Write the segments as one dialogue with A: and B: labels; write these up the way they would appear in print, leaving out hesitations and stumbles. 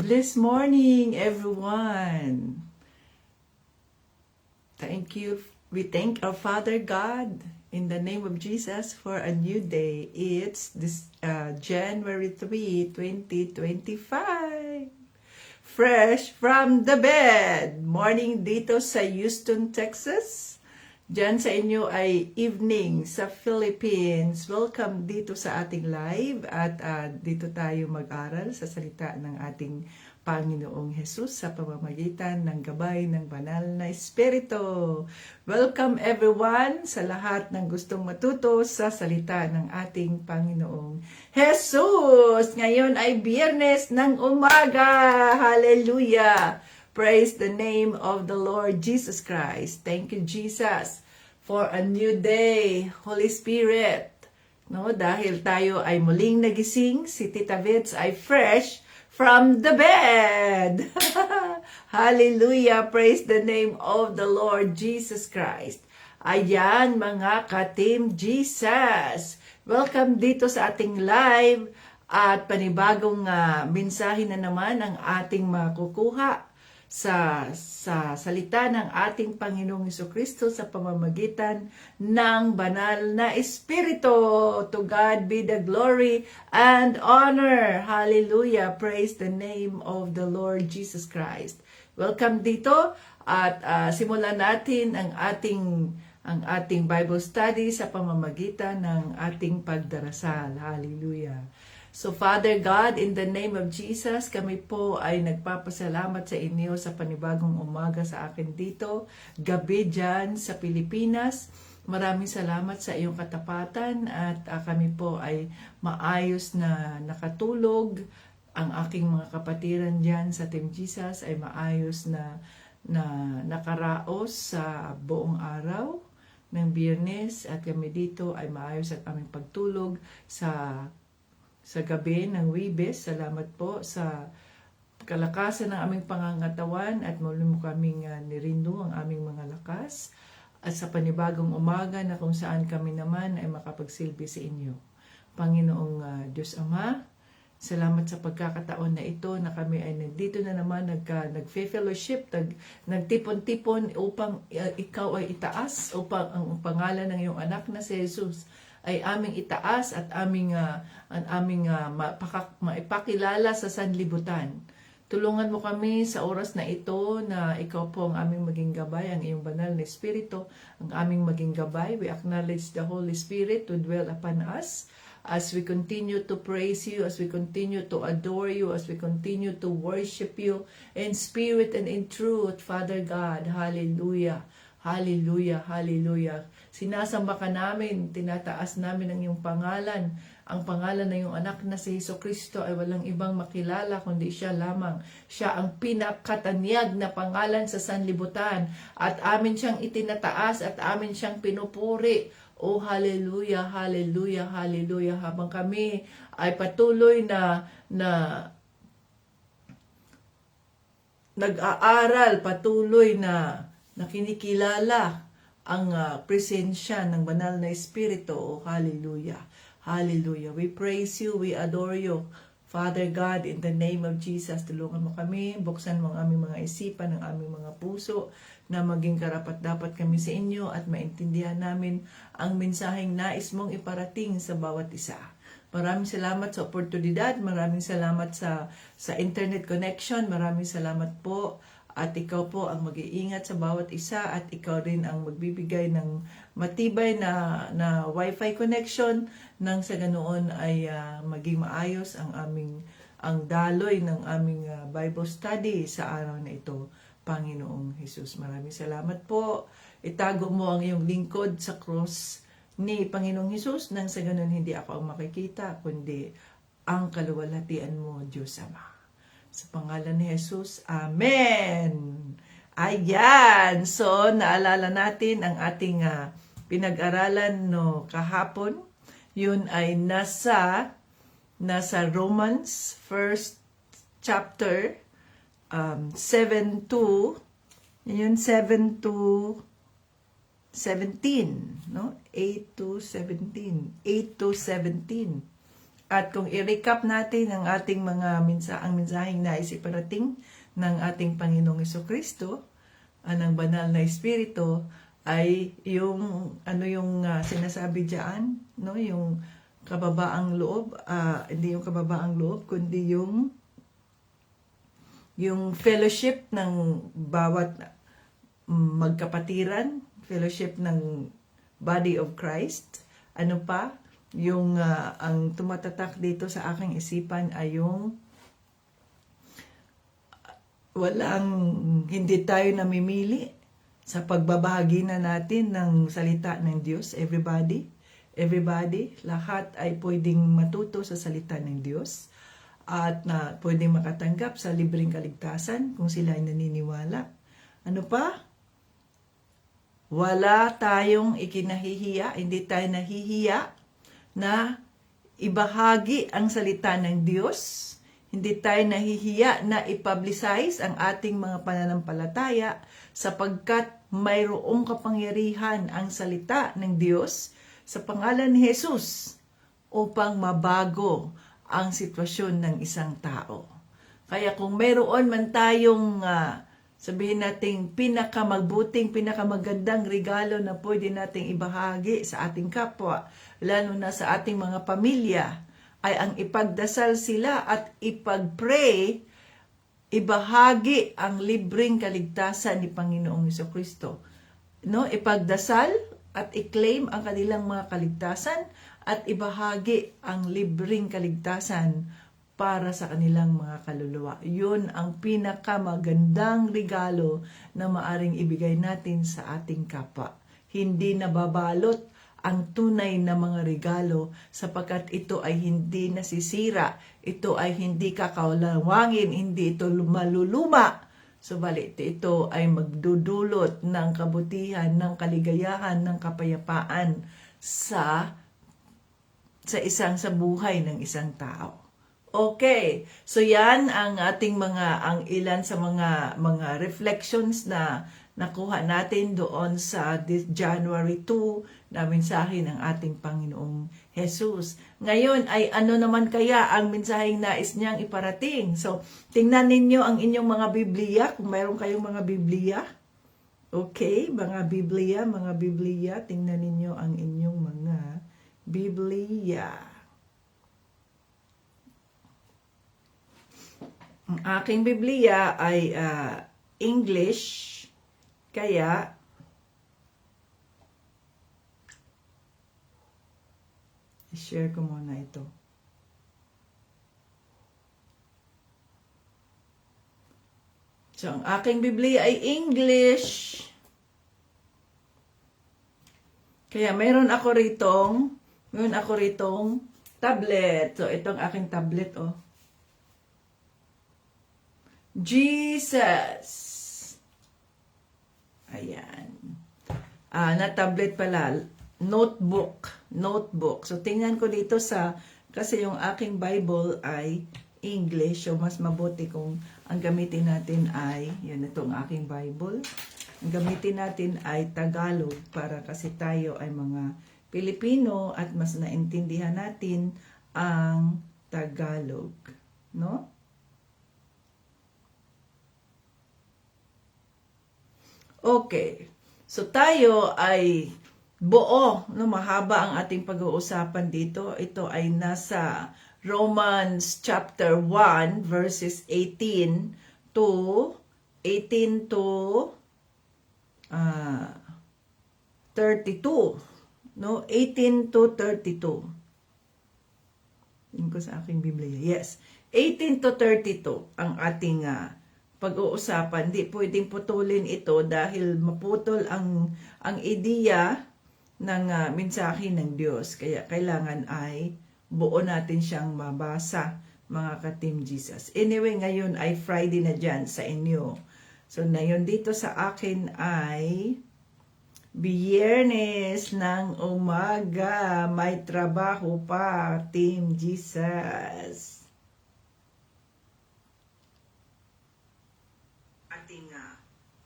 A: Blessed morning, everyone. Thank you. We thank our Father God in the name of Jesus for a new day. It's this January 3, 2025. Fresh from the bed. Morning dito sa Houston, Texas. Diyan sa inyo ay evening sa Philippines. Welcome dito sa ating live at dito tayo mag-aral sa salita ng ating Panginoong Hesus sa pamamagitan ng gabay ng banal na Espiritu. Welcome everyone sa lahat ng gustong matuto sa salita ng ating Panginoong Hesus. Ngayon ay Biyernes ng umaga. Hallelujah! Praise the name of the Lord Jesus Christ. Thank you, Jesus, for a new day. Holy Spirit, no, dahil tayo ay muling nagising, si Tita Vits ay fresh from the bed. Hallelujah. Praise the name of the Lord Jesus Christ. Ayan mga ka-Team Jesus. Welcome dito sa ating live at panibagong mensahe na naman ang ating makukuha sa salita ng ating Panginoong Jesucristo sa pamamagitan ng banal na Espiritu. To God be the glory and honor. Hallelujah. Praise the name of the Lord Jesus Christ. Welcome dito at simulan natin ang ating Bible study sa pamamagitan ng ating pagdarasal. Hallelujah. So Father God, in the name of Jesus, kami po ay nagpapasalamat sa inyo sa panibagong umaga sa akin dito, gabi dyan sa Pilipinas. Maraming salamat sa iyong katapatan at kami po ay maayos na nakatulog. Ang aking mga kapatiran dyan sa Team Jesus ay maayos na nakaraos sa buong araw ng Biyernes at kami dito ay maayos at aming pagtulog sa gabi ng Webes. Salamat po sa kalakasan ng aming pangangatawan at muli mo kaming nirindo ang aming mga lakas at sa panibagong umaga na kung saan kami naman ay makapagsilbi sa inyo. Panginoong Diyos Ama, salamat sa pagkakataon na ito na kami ay nandito na naman nagfe-fellowship, nagtipon-tipon upang ikaw ay itaas, upang ang pangalan ng iyong anak na si Jesus ay aming itaas at aming maipakilala sa sanlibutan. Tulungan mo kami sa oras na ito na ikaw po ang aming maging gabay, ang iyong banal na Espiritu, ang aming maging gabay. We acknowledge the Holy Spirit to dwell upon us as we continue to praise you, as we continue to adore you, as we continue to worship you in spirit and in truth, Father God. Hallelujah. Hallelujah, hallelujah. Sinasamba ka namin, tinataas namin ang iyong pangalan. Ang pangalan ng iyong anak na si Jesucristo ay walang ibang makilala kundi siya lamang. Siya ang pinakatanyag na pangalan sa sanlibutan at amin siyang itinataas at amin siyang pinupuri. Oh, hallelujah, hallelujah, hallelujah. Habang kami ay patuloy na nag-aaral, patuloy na kinikilala ang presensya ng banal na Espiritu. Oh, hallelujah. Hallelujah. We praise you, we adore you. Father God, in the name of Jesus, tulungan mo kami, buksan mo ang aming mga isipan, ang aming mga puso, na maging karapat-dapat kami sa inyo at maintindihan namin ang mensaheng nais mong iparating sa bawat isa. Maraming salamat sa oportunidad, maraming salamat sa internet connection, maraming salamat po. At ikaw po ang mag-iingat sa bawat isa at ikaw rin ang magbibigay ng matibay na wifi connection nang sa ganoon ay maging maayos ang daloy ng aming Bible study sa araw na ito, Panginoong Hesus. Maraming salamat po. Itago mo ang iyong lingkod sa cross ni Panginoong Hesus nang sa ganoon hindi ako ang makikita kundi ang kaluwalhatian mo, Diyos Ama. Sa pangalan ni Jesus, Amen! Ayan! So, naalala natin ang ating pinag-aralan kahapon. Yun ay nasa Romans 1st chapter 7 to 17, no? 8 to 17. At kung i-recap natin ang ating mga ang mensaheng nais iparating ng ating Panginoong Jesucristo, ng banal na Espiritu, ay yung yung sinasabi diyan, no, yung kababaang loob, hindi yung kababaang loob kundi yung fellowship ng bawat magkapatiran, fellowship ng body of Christ. Ano pa? Yung ang tumatatak dito sa aking isipan ay yung hindi tayo namimili sa pagbabahagi na natin ng salita ng Diyos. Everybody, lahat ay pwedeng matuto sa salita ng Diyos at na pwedeng makatanggap sa libreng kaligtasan kung sila ay naniniwala. Ano pa? Wala tayong ikinahihiya, hindi tayo nahihiya na ibahagi ang salita ng Diyos. Hindi tayo nahihiya na i-publicize ang ating mga pananampalataya sapagkat mayroong kapangyarihan ang salita ng Diyos sa pangalan ni Jesus upang mabago ang sitwasyon ng isang tao. Kaya kung mayroon man tayong sabihin nating pinakamagandang regalo na pwede nating ibahagi sa ating kapwa, lalo na sa ating mga pamilya, ay ang ipagdasal sila at ipag-pray, ibahagi ang libreng kaligtasan ni Panginoong Jesucristo. No, ipagdasal at i-claim ang kanilang mga kaligtasan at ibahagi ang libreng kaligtasan para sa kanilang mga kaluluwa. Yun ang pinakamagandang regalo na maaring ibigay natin sa ating kapwa. Hindi nababalot ang tunay na mga regalo sapagkat ito ay hindi nasisira, ito ay hindi kakawalawangin, hindi ito maluluma. Subalit ito ay magdudulot ng kabutihan, ng kaligayahan, ng kapayapaan sa buhay ng isang tao. Okay, so yan ang ating ang ilan sa mga reflections na nakuha natin doon sa January 2 na mensahe ng ating Panginoong Jesus. Ngayon ay ano naman kaya ang mensaheng nais niyang iparating? So, tingnan ninyo ang inyong mga Biblia, kung mayroon kayong mga Biblia. Okay, mga Biblia, tingnan ninyo ang inyong mga Biblia. Ang aking Biblia ay English, kaya i-share ko muna ito. So, ang aking Biblia ay English. Kaya mayroon ako ritong tablet. So, itong aking tablet, Jesus. Ayan. Na tablet pala. Notebook. So, tingnan ko dito kasi yung aking Bible ay English. So, mas mabuti kung ang gamitin natin ay, yun, itong aking Bible. Ang gamitin natin ay Tagalog para kasi tayo ay mga Pilipino at mas naintindihan natin ang Tagalog. No? Okay. So tayo ay mahaba ang ating pag-uusapan dito. Ito ay nasa Romans chapter 1 verses 18 to 32. No, 18 to 32. Tingnan ko sa aking Biblia. Yes, 18 to 32 ang ating pag-uusapan. Di pwedeng putulin ito dahil maputol ang ideya ng mensahe ng Diyos. Kaya kailangan ay buo natin siyang mabasa, mga ka-Team Jesus. Anyway, ngayon ay Friday na dyan sa inyo. So, ngayon dito sa akin ay Biyernes ng umaga. May trabaho pa, Team Jesus.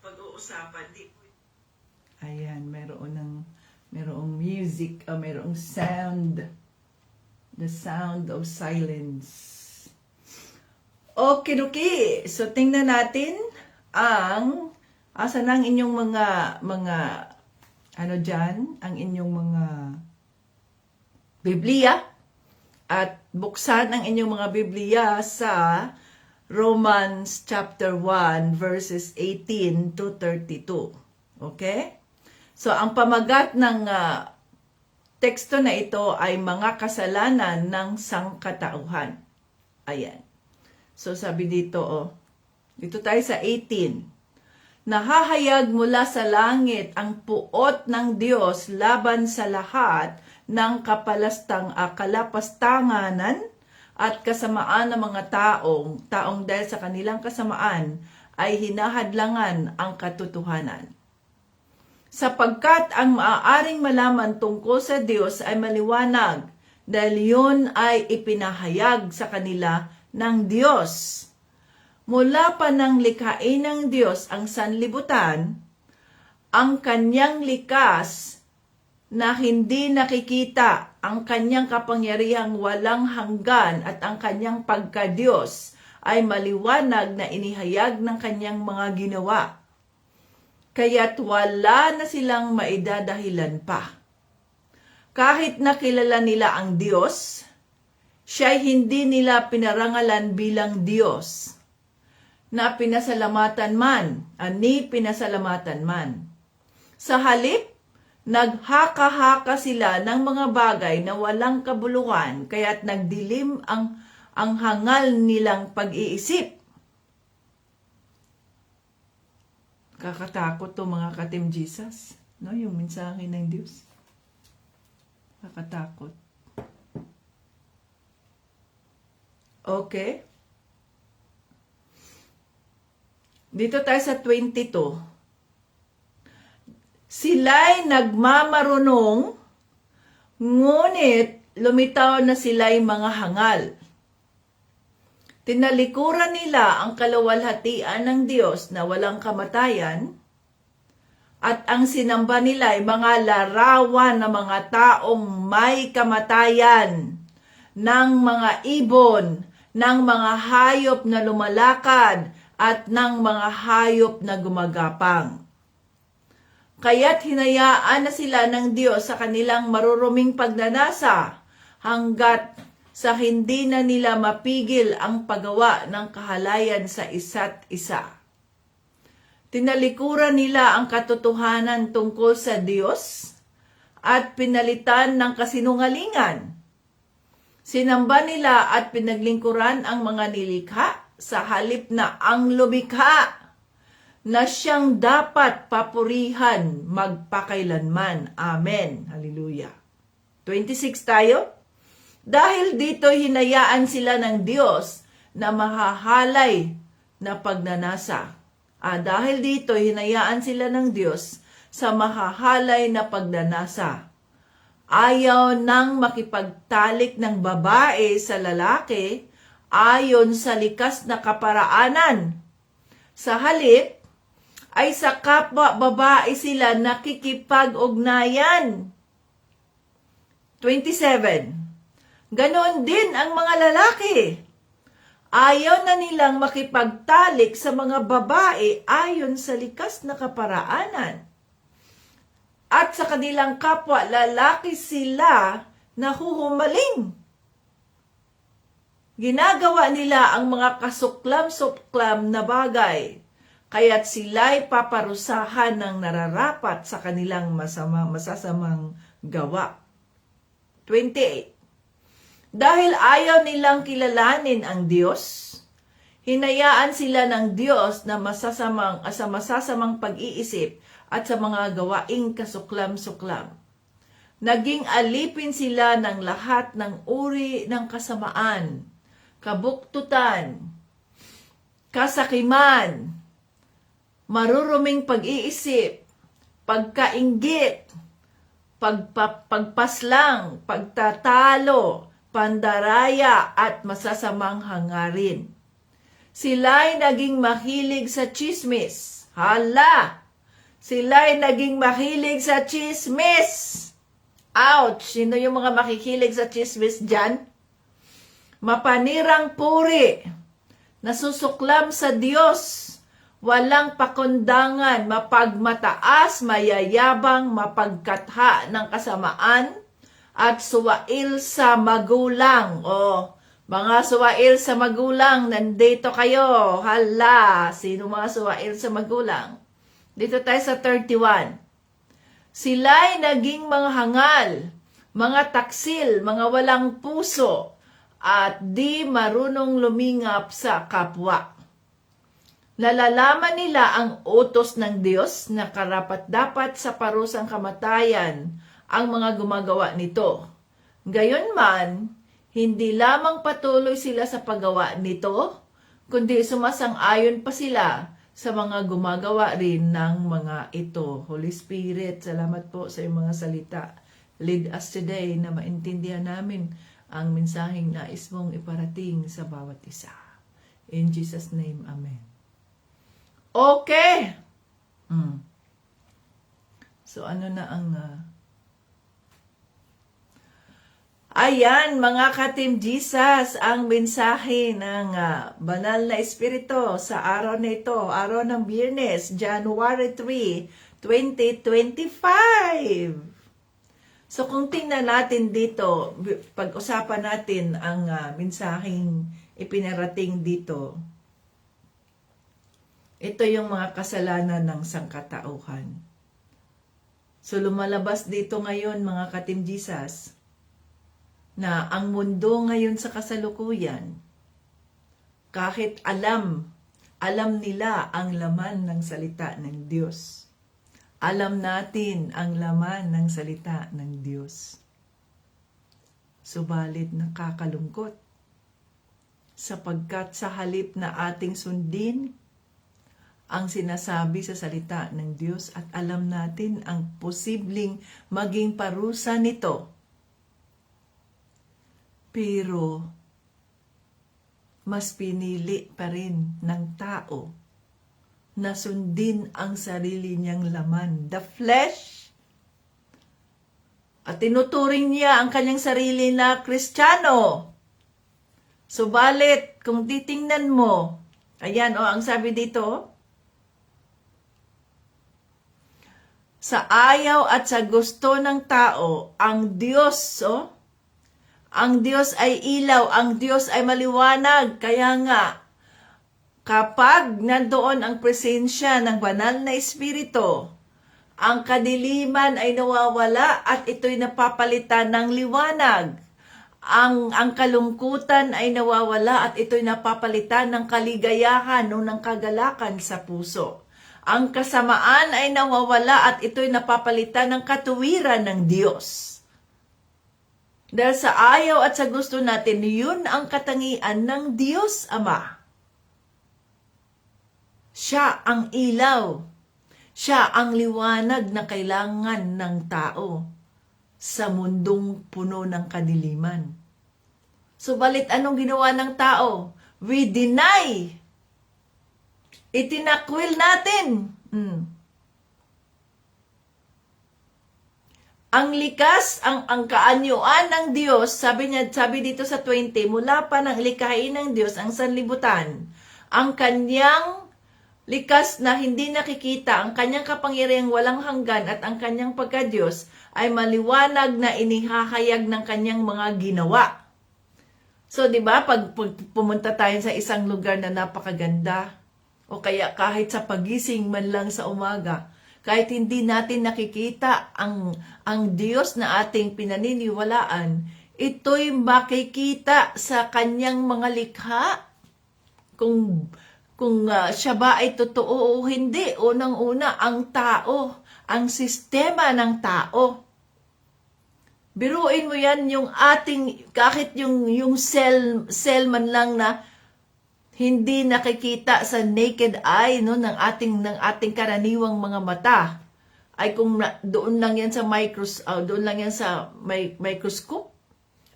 A: Pag-uusapan Ayan, merong music, merong sound. The sound of silence. Okay. So, tingnan natin ang asan ang inyong mga ano dyan, ang inyong mga Biblia, at buksan ang inyong mga Biblia sa Romans chapter 1 verses 18 to 32. Okay? So, ang pamagat ng teksto na ito ay mga kasalanan ng sangkatauhan. Ayan. So, sabi dito, dito tayo sa 18. Nahahayag mula sa langit ang puot ng Diyos laban sa lahat ng kalapastanganan at kasamaan ng mga taong dahil sa kanilang kasamaan ay hinahadlangan ang katotohanan. Sapagkat ang maaaring malaman tungkol sa Diyos ay maliwanag dahil yun ay ipinahayag sa kanila ng Diyos. Mula pa ng likhain ng Diyos ang sanlibutan, ang kanyang likas na hindi nakikita, ang kanyang kapangyarihang walang hanggan at ang kanyang pagka-Diyos ay maliwanag na inihayag ng kanyang mga ginawa. Kaya't wala na silang maidadahilan pa. Kahit nakilala nila ang Diyos, siya'y hindi nila pinarangalan bilang Diyos, na pinasalamatan man, ani pinasalamatan man. Sa halip, naghaka-haka sila ng mga bagay na walang kabuluhan, kaya't nagdilim ang hangal nilang pag-iisip. Kakatakot to mga ka-Team Jesus, no? Yung mensahe ng Diyos. Kakatakot. Okay. Dito tayo sa 22. Sila'y nagmamarunong, ngunit lumitaw na sila'y mga hangal. Tinalikuran nila ang kaluwalhatian ng Diyos na walang kamatayan, at ang sinamba nila ay mga larawan ng mga taong may kamatayan, ng mga ibon, ng mga hayop na lumalakad, at ng mga hayop na gumagapang. Kaya't hinayaan na sila ng Diyos sa kanilang maruruming pagnanasa hanggat sa hindi na nila mapigil ang paggawa ng kahalayan sa isa't isa. Tinalikuran nila ang katotohanan tungkol sa Diyos at pinalitan ng kasinungalingan. Sinamba nila at pinaglingkuran ang mga nilikha sa halip na ang lumikha na siyang dapat papurihan magpakailanman. Amen. Hallelujah. 26 tayo. Dahil dito hinayaan sila ng Diyos na mahahalay na pagnanasa. Dahil dito hinayaan sila ng Diyos sa mahahalay na pagnanasa. Ayaw nang makipagtalik ng babae sa lalaki ayon sa likas na kaparaanan. Sa halip, ay sa kapwa babae sila nakikipag-ugnayan. 27. Ganon din ang mga lalaki. Ayaw na nilang makipagtalik sa mga babae ayon sa likas na kaparaanan. At sa kanilang kapwa lalaki sila nahuhumaling. Ginagawa nila ang mga kasuklam-suklam na bagay, kaya't sila'y paparusahan ng nararapat sa kanilang masasamang gawa. 28. Dahil ayaw nilang kilalanin ang Diyos, hinayaan sila ng Diyos na sa masasamang pag-iisip at sa mga gawaing kasuklam-suklam. Naging alipin sila ng lahat ng uri ng kasamaan, kabuktutan, kasakiman, maruruming pag-iisip, pagkainggit, pagpaslang, pagtatalo, pandaraya at masasamang hangarin. Sila'y naging mahilig sa chismis. Hala! Sila'y naging mahilig sa chismis. Ouch! Sino yung mga makikilig sa chismis dyan? mapanirang puri, nasusuklam sa Diyos, walang pakundangan, mapagmataas, mayayabang, mapagkatha ng kasamaan, at suwail sa magulang. O, mga suwail sa magulang, nandito kayo. Hala, sino mga suwail sa magulang? Dito tayo sa 31. Sila'y naging mga hangal, mga taksil, mga walang puso, at di marunong lumingap sa kapwa. Nalalaman nila ang utos ng Diyos na karapat-dapat sa parusang kamatayan ang mga gumagawa nito. Gayunman, hindi lamang patuloy sila sa paggawa nito, kundi sumasang-ayon pa sila sa mga gumagawa rin ng mga ito. Holy Spirit, salamat po sa iyong mga salita. Lead us today na maintindihan namin ang mensaheng nais mong iparating sa bawat isa. In Jesus' name, Amen. Okay. So, ano na ang... Ayan, mga ka-Team Jesus, ang mensahe ng Banal na Espiritu sa araw na ito, araw ng Biyernes, January 3, 2025. So kung tingnan natin dito, pag-usapan natin ang mensaheng ipinarating dito. Ito yung mga kasalanan ng sangkatauhan. So lumalabas dito ngayon, mga ka-Team Jesus, na ang mundo ngayon sa kasalukuyan, kahit alam nila ang laman ng salita ng Diyos. Alam natin ang laman ng salita ng Diyos. Subalit nakakalungkot, sapagkat sa halip na ating sundin ang sinasabi sa salita ng Diyos at alam natin ang posibleng maging parusa nito, pero mas pinili pa rin ng tao na sundin ang sarili niyang laman, the flesh. At tinuturing niya ang kanyang sarili na Kristiyano. Subalit, kung titingnan mo, ayan, ang sabi dito, sa ayaw at sa gusto ng tao, ang Diyos, ang Diyos ay ilaw, ang Diyos ay maliwanag. Kaya nga, kapag nandoon ang presensya ng banal na Espiritu, ang kadiliman ay nawawala at ito'y napapalitan ng liwanag. Ang kalungkutan ay nawawala at ito'y napapalitan ng kaligayahan o ng kagalakan sa puso. Ang kasamaan ay nawawala at ito'y napapalitan ng katuwiran ng Diyos. Dahil sa ayaw at sa gusto natin, yun ang katangian ng Diyos Ama. Siya ang ilaw. Siya ang liwanag na kailangan ng tao sa mundong puno ng kadiliman. Subalit anong ginawa ng tao? We deny. Itinakwil natin. Ang likas, ang kaanyuan ng Diyos, sabi dito sa 20, mula pa ng likhain ng Diyos ang sanlibutan, ang kanyang likas na hindi nakikita, ang kanyang kapangyarihang walang hanggan at ang kanyang pagka-Diyos ay maliwanag na inihahayag ng kanyang mga ginawa. So, di ba, pag pumunta tayo sa isang lugar na napakaganda, o kaya kahit sa pagising man lang sa umaga, kahit hindi natin nakikita ang Diyos na ating pinaniniwalaan, ito'y makikita sa kanyang mga likha. Kung siya ba ay totoo o hindi, unang-una ang tao, ang sistema ng tao. Biruin mo yan, yung ating, kahit yung cell man lang na hindi nakikita sa naked eye ng ating karaniwang mga mata, ay kung doon lang yan sa microscope,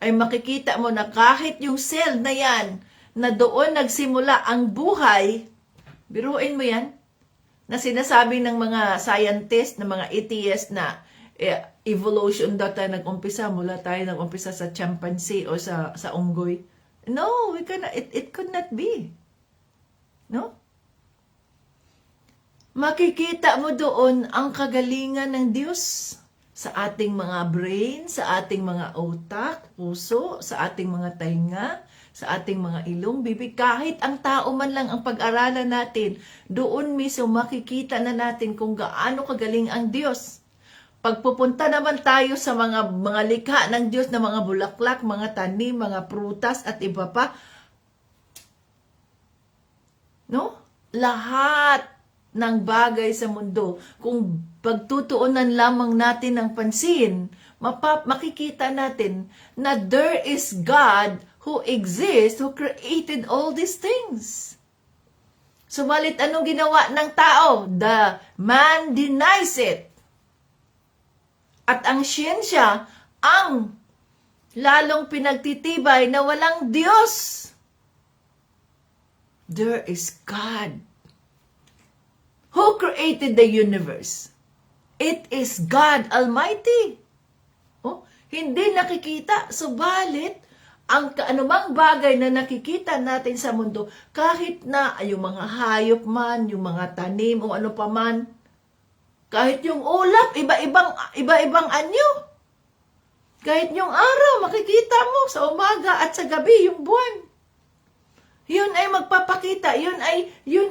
A: ay makikita mo na kahit yung cell na yan, na doon nagsimula ang buhay, biruin mo yan, na sinasabi ng mga scientist, ng mga atheist na evolution daw tayo nag-umpisa, mula tayo nag-umpisa sa chimpanzee o sa unggoy. No, we cannot. It could not be. No? Makikita mo doon ang kagalingan ng Diyos sa ating mga brain, sa ating mga utak, puso, sa ating mga tainga, sa ating mga ilong, bibig. Kahit ang tao man lang ang pag-aralan natin, doon mismo makikita na natin kung gaano kagaling ang Diyos. Pagpupunta naman tayo sa mga likha ng Diyos na mga bulaklak, mga tanim, mga prutas at iba pa, no? Lahat ng bagay sa mundo, kung pagtutuunan lamang natin ng pansin, makikita natin na there is God who exists, who created all these things. Subalit anong ginawa ng tao? The man denies it. At ang siyensya ang lalong pinagtitibay na walang Diyos. There is God who created the universe. It is God Almighty. Oh, hindi nakikita, subalit ang anumang bagay na nakikita natin sa mundo, kahit na yung mga hayop man, yung mga tanim o ano pa man, kahit yung ulap, iba-ibang anyo. Kahit yung araw, makikita mo sa umaga at sa gabi, yung buwan. Yun ay magpapakita, yun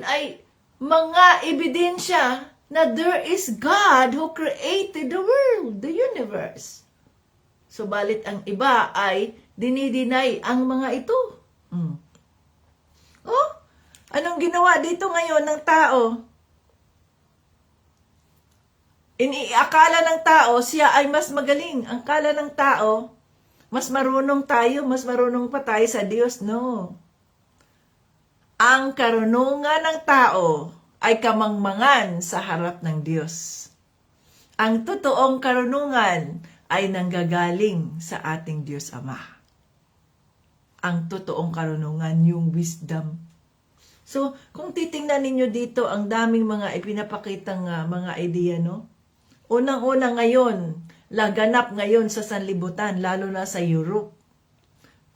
A: ay mga ebidensya na there is God who created the world, the universe. Subalit ang iba ay dinideny ang mga ito. Oh, anong ginawa dito ngayon ng tao? Akala ng tao, siya ay mas magaling. Ang kala ng tao, mas marunong tayo, mas marunong pa tayo sa Diyos. No. Ang karunungan ng tao ay kamangmangan sa harap ng Diyos. Ang totoong karunungan ay nanggagaling sa ating Diyos Ama. Ang totoong karunungan, yung wisdom. So, kung titingnan ninyo dito, ang daming mga ipinapakitang mga idea, no? Unang-una ngayon, laganap ngayon sa sanlibutan, lalo na sa Europe.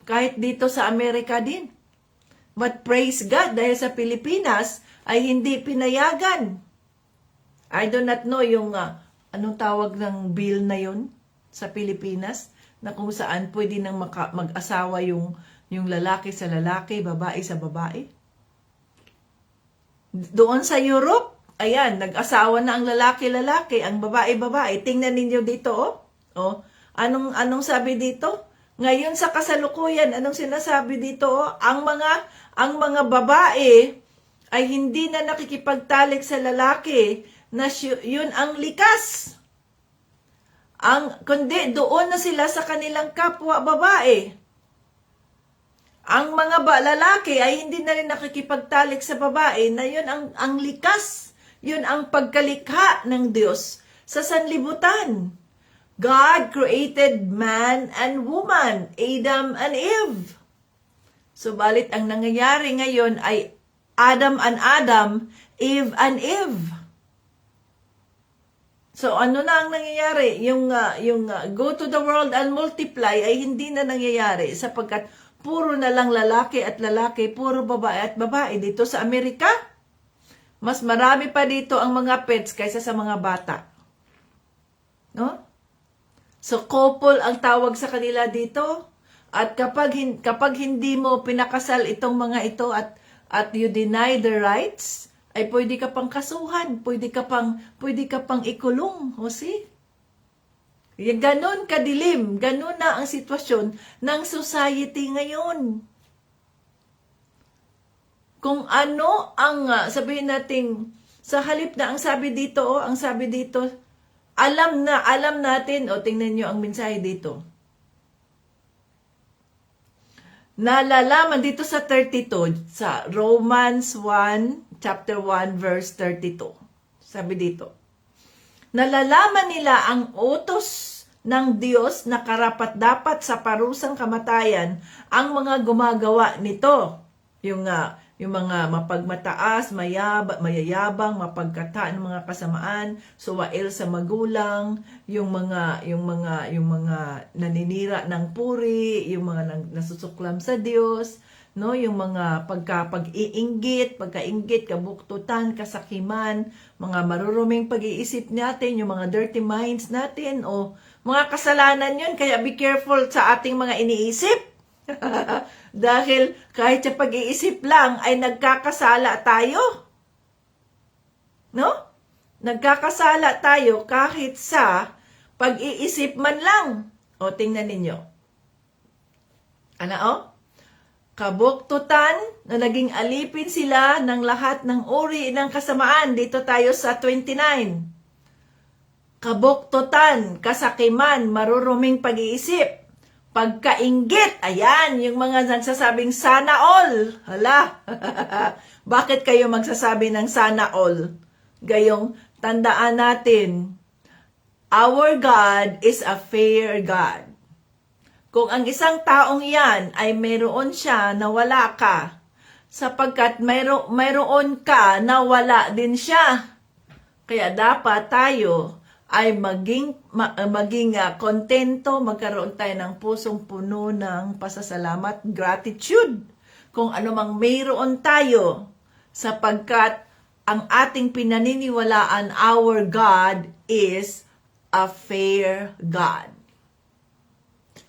A: Kahit dito sa Amerika din. But praise God, dahil sa Pilipinas ay hindi pinayagan. I do not know yung, anong tawag ng bill na yun sa Pilipinas, na kung saan pwede nang mag-asawa yung lalaki sa lalaki, babae sa babae. Doon sa Europe, ayan, nag-asawa na ang lalaki-lalaki, ang babae-babae. Tingnan ninyo dito, oh. Oh, anong sabi dito? Ngayon sa kasalukuyan, anong sinasabi dito, oh? Ang mga babae ay hindi na nakikipagtalik sa lalaki na yun ang likas. Kundi doon na sila sa kanilang kapwa babae. Ang mga lalaki ay hindi na rin nakikipagtalik sa babae na yun ang likas. Yun ang pagkalikha ng Diyos sa sanlibutan. God created man and woman, Adam and Eve. Subalit ang nangyayari ngayon ay Adam and Adam, Eve and Eve. So ano na ang nangyayari? Yung go to the world and multiply ay hindi na nangyayari sapagkat puro na lang lalaki at lalaki, puro babae at babae dito sa Amerika. Mas marami pa dito ang mga pets kaysa sa mga bata. No? So, couple ang tawag sa kanila dito. At kapag hindi mo pinakasal itong mga ito at you deny the rights, ay pwede ka pang kasuhan, pwede ka pang ikulong. O see? Ganon kadilim, ganon na ang sitwasyon ng society ngayon. Kung ano ang sabihin natin, sa halip na ang sabi dito, alam natin, tingnan nyo ang mensahe dito. Nalalaman dito sa 32, sa Romans 1, chapter 1, verse 32. Sabi dito, nalalaman nila ang utos ng Diyos na karapat-dapat sa parusang kamatayan ang mga gumagawa nito. Yung yung mga mapagmataas, mayayabang, mapagkata ng mga kasamaan, suwail sa magulang, yung mga naninira ng puri, yung mga nasusuklam sa Diyos, no, yung mga pagkainggit, kabuktutan, kasakiman, mga maruruming pag-iisip natin, yung mga dirty minds natin, o mga kasalanan yun, kaya be careful sa ating mga iniisip. Dahil kahit sa pag-iisip lang ay nagkakasala tayo. No? Nagkakasala tayo kahit sa pag-iisip man lang. O, tingnan ninyo. Ano o? Kabuktutan na naging alipin sila ng lahat ng uri ng kasamaan. Dito tayo sa 29. Kabuktutan, kasakiman, maruruming pag-iisip. Pagkainggit, ayan, yung mga nagsasabing sana all. Hala, bakit kayo magsasabi ng sana all? Gayong tandaan natin, our God is a fair God. Kung ang isang taong yan ay mayroon siya na wala ka, sapagkat mayroon ka na wala din siya. Kaya dapat tayo ay maging kontento, magkaroon tayo ng pusong puno ng pasasalamat, gratitude, kung ano mang mayroon tayo, sapagkat ang ating pinaniniwalaan, our God is a fair God.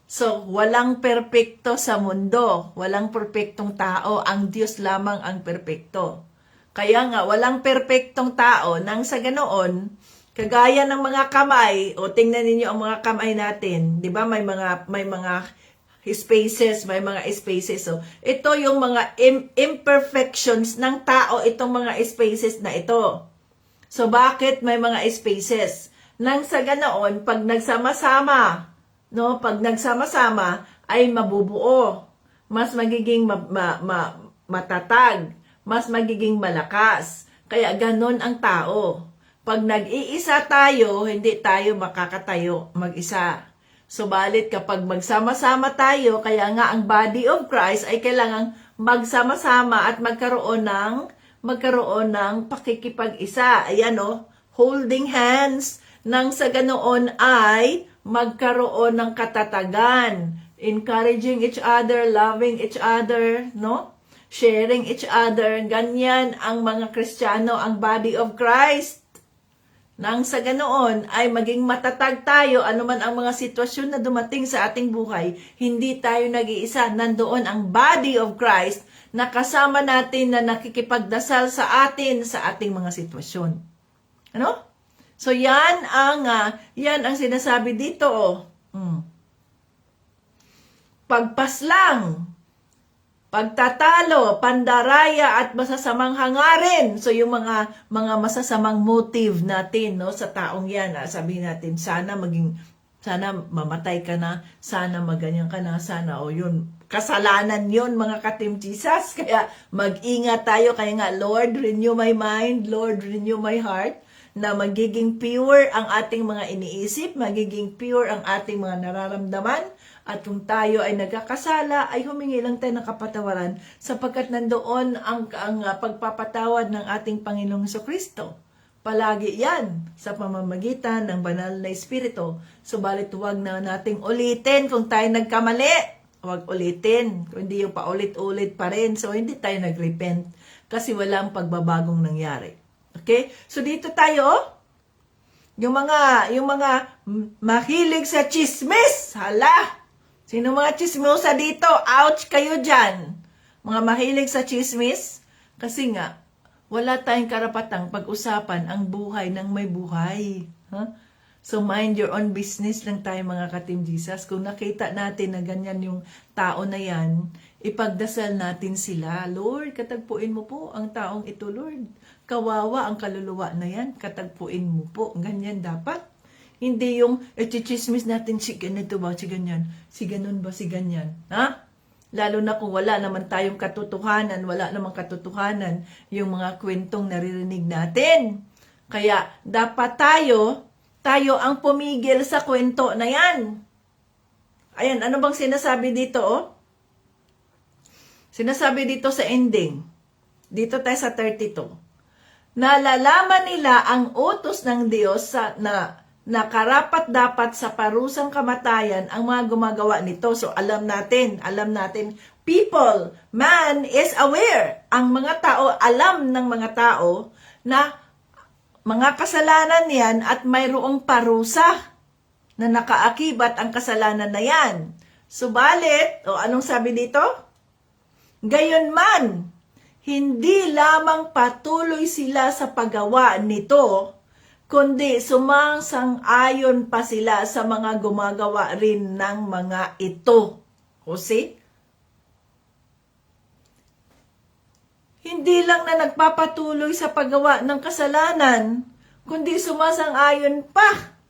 A: So, walang perpekto sa mundo, walang perpektong tao, ang Diyos lamang ang perpekto. Kaya nga, walang perpektong tao, nang sa ganoon, kagaya ng mga kamay, o tingnan ninyo ang mga kamay natin, 'di ba? May mga spaces, may mga spaces. So, ito yung mga imperfections ng tao, itong mga spaces na ito. So, bakit may mga spaces? Nang sa ganoon, pag nagsama-sama, no, pag nagsama-sama ay mabubuo. Mas magiging matatag, mas magiging malakas. Kaya ganon ang tao. Pag nag-iisa tayo, hindi tayo makakatayo mag-isa. Subalit kapag magsama-sama tayo, kaya nga ang body of Christ ay kailangang magsama-sama at magkaroon ng pakikipag-isa. Ayan o, holding hands, nang sa ganoon ay magkaroon ng katatagan, encouraging each other, loving each other, no? Sharing each other. Ganyan ang mga Kristiyano, ang body of Christ. Nang sa ganoon ay maging matatag tayo, anuman ang mga sitwasyon na dumating sa ating buhay, hindi tayo nag-iisa. Nandoon ang body of Christ na kasama natin na nakikipagdasal sa atin sa ating mga sitwasyon. Ano? So yan ang sinasabi dito. Pagpaslang, pagtatalo, pandaraya at masasamang hangarin. So yung mga masasamang motive natin, no, sa taong yan, sabihin natin sana mamatay ka na, sana maganyan ka na, sana yun, kasalanan yun mga ka-Team Jesus. Kaya mag-ingat tayo. Kaya nga, Lord, renew my mind, Lord, renew my heart, na magiging pure ang ating mga iniisip, magiging pure ang ating mga nararamdaman. At kung tayo ay nagkakasala, ay humingi lang tayo ng kapatawaran, sapagkat nandoon ang pagpapatawad ng ating Panginoong Jesucristo. Palagi yan sa pamamagitan ng banal na Espiritu. Subalit huwag na nating ulitin kung tayo nagkamali. Huwag ulitin. Kung hindi yung paulit-ulit pa rin, so hindi tayo nag-repent kasi walang pagbabagong nangyari. Okay? So dito tayo, yung mga mahilig sa chismis. Hala! Sino mga chismosa dito? Ouch kayo dyan. Mga mahilig sa chismis. Kasi nga, wala tayong karapatang pag-usapan ang buhay ng may buhay. Huh? So mind your own business lang tayo mga ka-Team Jesus. Kung nakita natin na ganyan yung tao na yan, ipagdasal natin sila. Lord, katagpuin mo po ang taong ito, Lord. Kawawa ang kaluluwa na yan. Katagpuin mo po. Ganyan dapat. Hindi yung chismis natin, si ganito ba, si ganyan, si ganun ba, si ganyan. Ha? Lalo na kung wala naman tayong katotohanan, wala namang katotohanan yung mga kwentong naririnig natin. Kaya dapat tayo ang pumigil sa kwento na yan. Ayan, ano bang sinasabi dito? Sinasabi dito sa ending. Dito tayo sa 32. Nalalaman nila ang utos ng Diyos na karapat-dapat sa parusang kamatayan ang mga gumagawa nito. So alam natin, people, man is aware. Ang mga tao, alam ng mga tao na mga kasalanan yan at mayroong parusa na nakaakibat ang kasalanan na yan. Subalit, anong sabi dito? Gayunman, hindi lamang patuloy sila sa paggawa nito, kundi sumasang-ayon pa sila sa mga gumagawa rin ng mga ito. O see? Hindi lang na nagpapatuloy sa paggawa ng kasalanan, kundi sumasang-ayon pa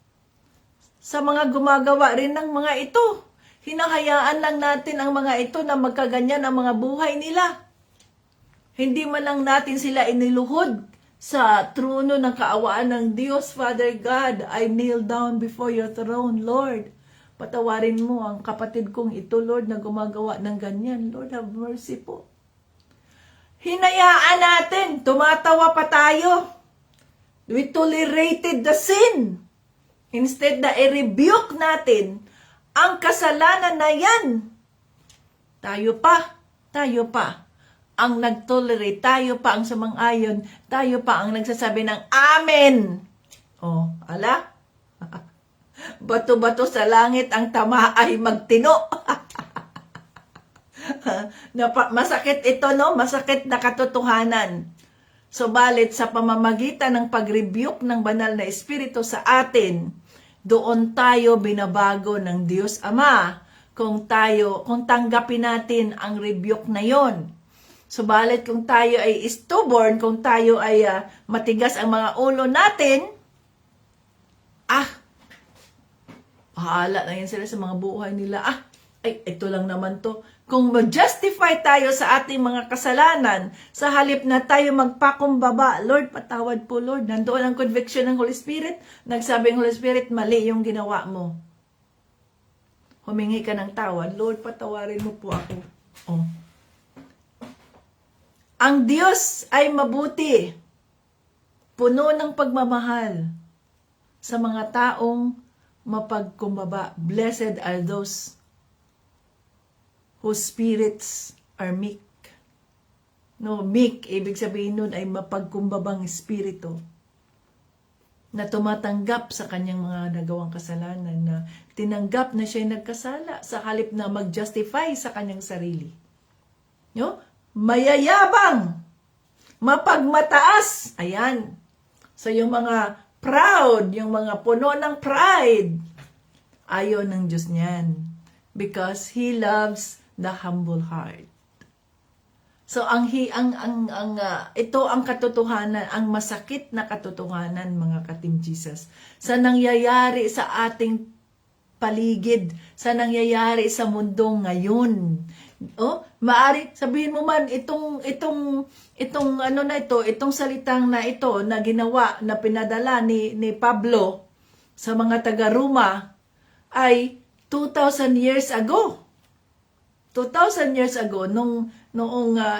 A: sa mga gumagawa rin ng mga ito. Hinahayaan lang natin ang mga ito na magkaganyan ang mga buhay nila. Hindi man lang natin sila iniluhod sa trono ng kaawaan ng Diyos. Father God, I kneel down before your throne, Lord. Patawarin mo ang kapatid kong ito, Lord, na gumagawa ng ganyan. Lord, have mercy po. Hinayaan natin, tumatawa pa tayo. We tolerated the sin. Instead na i-rebuke natin ang kasalanan na yan. Tayo pa ang nag-tolerate, tayo pa ang sumang-ayon, tayo pa ang nagsasabi ng Amen. Ala? Bato-bato sa langit ang tama ay magtino. Masakit ito, no? Masakit na katotohanan. Subalit sa pamamagitan ng pag-rebuke ng banal na espiritu sa atin, doon tayo binabago ng Diyos Ama kung tanggapin natin ang rebuke na yon. Subalit kung tayo ay stubborn, kung tayo ay matigas ang mga ulo natin, bahala na yan sila sa mga buhay nila. Ito lang naman to. Kung ma-justify tayo sa ating mga kasalanan, sa halip na tayo magpakumbaba, Lord, patawad po, Lord. Nandoon ang conviction ng Holy Spirit. Nagsabi ng Holy Spirit, mali yung ginawa mo. Humingi ka ng tawad. Lord, patawarin mo po ako. Ang Diyos ay mabuti, puno ng pagmamahal sa mga taong mapagkumbaba. Blessed are those whose spirits are meek. No, meek, ibig sabihin nun ay mapagkumbabang espiritu na tumatanggap sa kanyang mga nagawang kasalanan, na tinanggap na siya'y nagkasala sa halip na mag-justify sa kanyang sarili. No? Mayayabang, mapagmataas. Ayan. So yung mga proud, yung mga puno ng pride, ayaw ng Diyos niyan. Because He loves the humble heart. So ito ang katotohanan, ang masakit na katotohanan, mga ka-Team Jesus, sa nangyayari sa ating paligid, sa nangyayari sa mundo ngayon. Maari sabihin mo man itong salitang na ito na ginawa, na pinadala ni Pablo sa mga taga-Roma ay 2,000 years ago. 2,000 years ago noong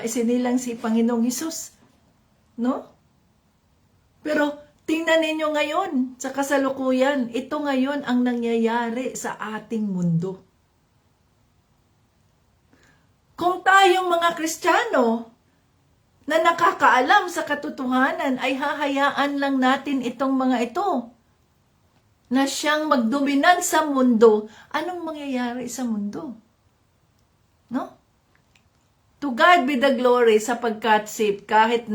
A: isinilang si Panginoong Hesus, no? Pero tingnan ninyo ngayon sa kasalukuyan, ito ngayon ang nangyayari sa ating mundo. Kung tayong mga Kristiyano na nakakaalam sa katotohanan ay hahayaan lang natin itong mga ito na siyang magdominan sa mundo, anong mangyayari sa mundo? No? To God be the glory, sapagkat kahit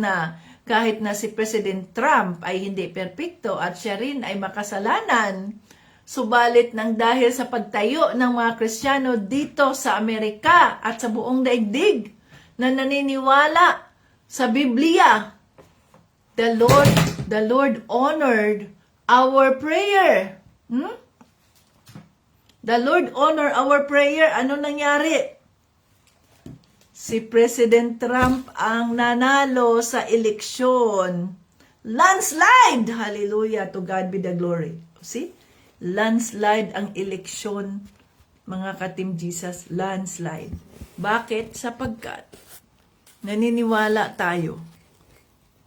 A: na si President Trump ay hindi perpekto at siya rin ay makasalanan, subalit nang dahil sa pagtayo ng mga Kristiyano dito sa Amerika at sa buong daigdig na naniniwala sa Biblia, the Lord honored our prayer. The Lord honored our prayer. Ano nangyari? Si President Trump ang nanalo sa eleksyon. Landslide! Hallelujah! To God be the glory. See? Landslide ang eleksyon, mga ka-Team Jesus. Landslide. Bakit? Sapagkat naniniwala tayo,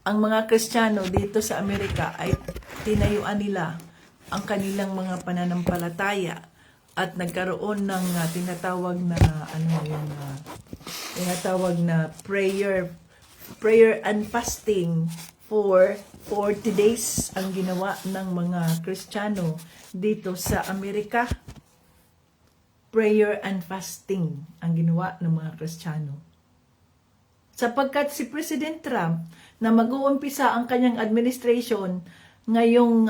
A: ang mga Kristiyano dito sa Amerika ay tinayuan nila ang kanilang mga pananampalataya at nagkaroon ng tinatawag na tinatawag na prayer and fasting for 40 days ang ginawa ng mga Kristiyano dito sa Amerika. Prayer and fasting ang ginawa ng mga Kristiyano. Sapagkat si President Trump na mag-uumpisa ang kanyang administration ngayong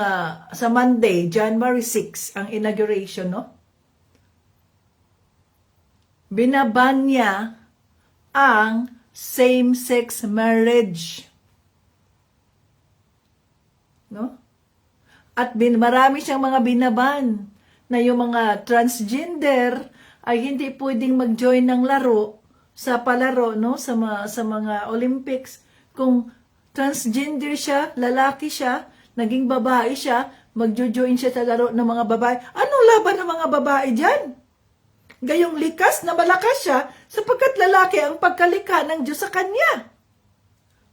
A: sa Monday, January 6, ang inauguration, no? Binaban niya ang same-sex marriage. No? At marami siyang mga binaban na yung mga transgender ay hindi pwedeng mag-join ng laro sa palaro, no? Sa mga Olympics. Kung transgender siya, lalaki siya, naging babae siya, magjo-join siya sa laro ng mga babae. Anong laban ng mga babae dyan? Gayong likas na malakas siya sapagkat lalaki ang pagkalikha ng Diyos sa kanya.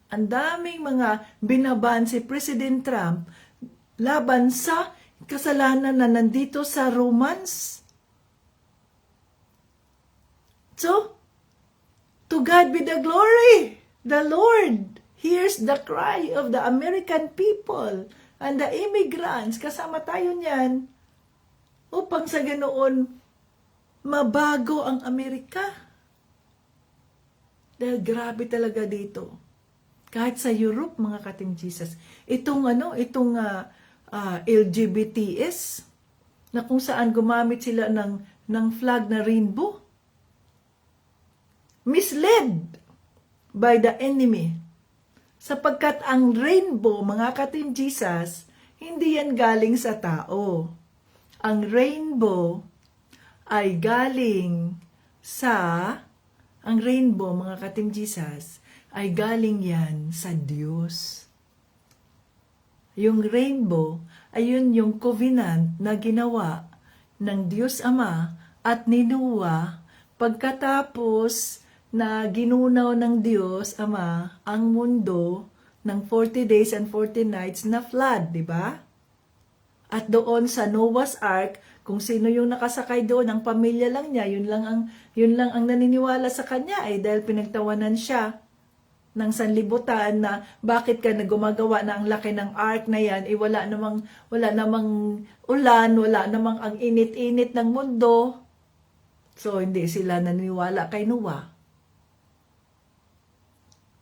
A: Ang daming mga binaban si President Trump laban sa kasalanan na nandito sa Romans. So, to God be the glory. The Lord hears the cry of the American people and the immigrants. Kasama tayo niyan upang sa ganoon mabago ang Amerika. Dahil grabe talaga dito. Kahit sa Europe, mga kating Jesus, itong LGBTs, na kung saan gumamit sila ng flag na rainbow, misled by the enemy. Sapagkat ang rainbow, mga kating Jesus, hindi yan galing sa tao. Ang rainbow ay galing ang rainbow, mga kating Jesus, ay galing yan sa Diyos. Yung rainbow ay yung covenant na ginawa ng Diyos Ama at ni Noah pagkatapos na ginunaw ng Diyos Ama ang mundo ng 40 days and 40 nights na flood, di ba? At doon sa Noah's Ark, kung sino yung nakasakay doon, ang pamilya lang niya, yun lang ang naniniwala sa kanya ay dahil pinagtawanan siya ng sanlibutan na bakit ka gumagawa na ang laki ng ark na yan, wala namang ulan, wala namang ang init-init ng mundo. So, hindi sila naniniwala kay Noah.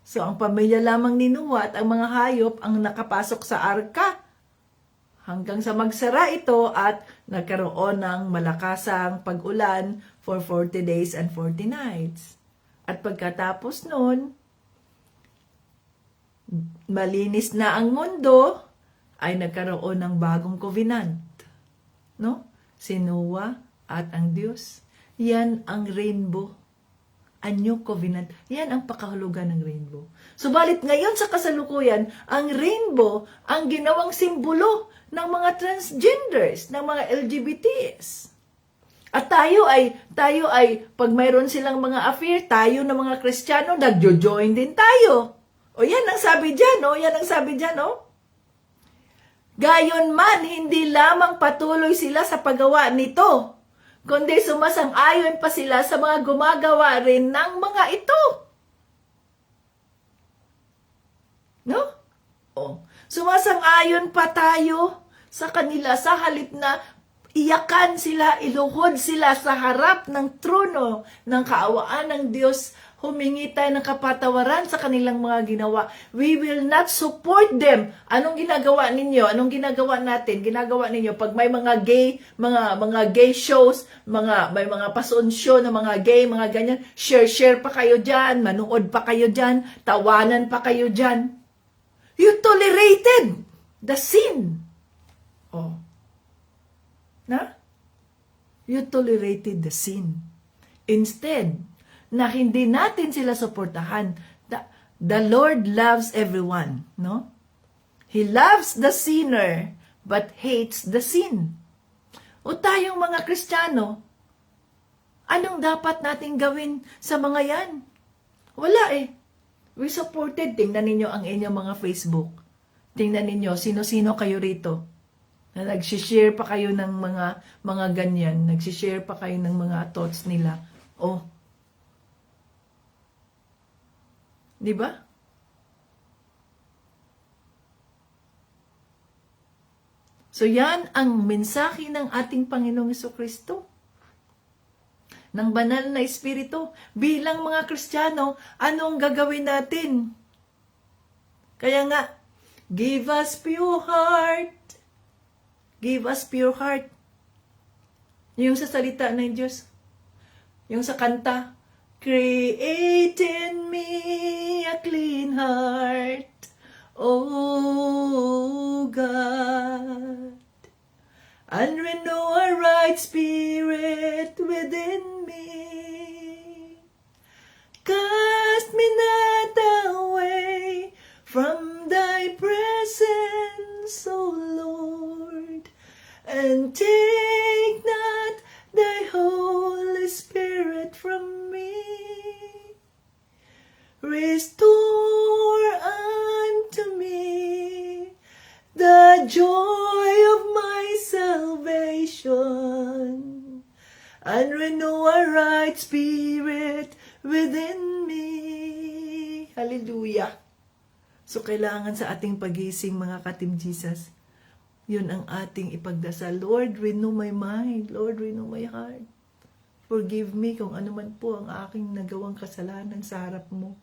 A: So, ang pamilya lamang ni Noah at ang mga hayop ang nakapasok sa arka. Hanggang sa magsara ito at nagkaroon ng malakasang pag-ulan for 40 days and 40 nights. At pagkatapos nun, malinis na ang mundo, ay nagkaroon ng bagong covenant. No? Si Noah at ang Diyos. Yan ang rainbow. A new covenant. Yan ang pakahulugan ng rainbow. Subalit ngayon sa kasalukuyan, ang rainbow ang ginawang simbolo ng mga transgenders, ng mga LGBTs. At tayo ay pag mayroon silang mga affair, tayo na mga Kristiyano, nagjo-join din tayo. O yan ang sabi dyan, no? Yan ang sabi dyan, no? Gayon man, hindi lamang patuloy sila sa paggawa nito, kundi sumasang-ayon pa sila sa mga gumagawa rin ng mga ito. No? O, sumasang-ayon pa tayo sa kanila sa halip na iyakan sila, iluhod sila sa harap ng trono ng kaawaan ng Diyos. Humingi tayo ng kapatawaran sa kanilang mga ginawa. We will not support them. Anong ginagawa ninyo? Anong ginagawa natin? Ginagawa ninyo pag may mga gay shows, may mga pasun show na mga gay, mga ganyan, share pa kayo diyan, manood pa kayo diyan, tawanan pa kayo diyan. You tolerated the sin. Oh. Na? You tolerated the sin. Instead, na hindi natin sila suportahan. The Lord loves everyone, no? He loves the sinner, but hates the sin. O tayong mga Kristiyano, anong dapat nating gawin sa mga yan? Wala eh. We supported. Tingnan ninyo ang inyong mga Facebook. Tingnan ninyo, sino-sino kayo rito. Na nagsishare pa kayo ng mga ganyan. Nagsishare pa kayo ng mga thoughts nila. Oh. Di ba? So yan ang mensahe ng ating Panginoong Jesucristo. Ng banal na Espiritu. Bilang mga Kristiyano, anong gagawin natin? Kaya nga, give us pure heart. Give us pure heart. Yung sa salita ng Diyos. Yung sa kanta, create in me a clean heart, O God, and renew a right spirit within me. Cast me not away from thy presence, O Lord, and take not thy Holy Spirit from me. Restore unto me the joy of my salvation, and renew a right spirit within me. Hallelujah. So kailangan sa ating pagising, mga ka-Team Jesus, yun ang ating ipagdasal. Lord, renew my mind. Lord, renew my heart. Forgive me kung ano man po ang aking nagawang kasalanan sa harap mo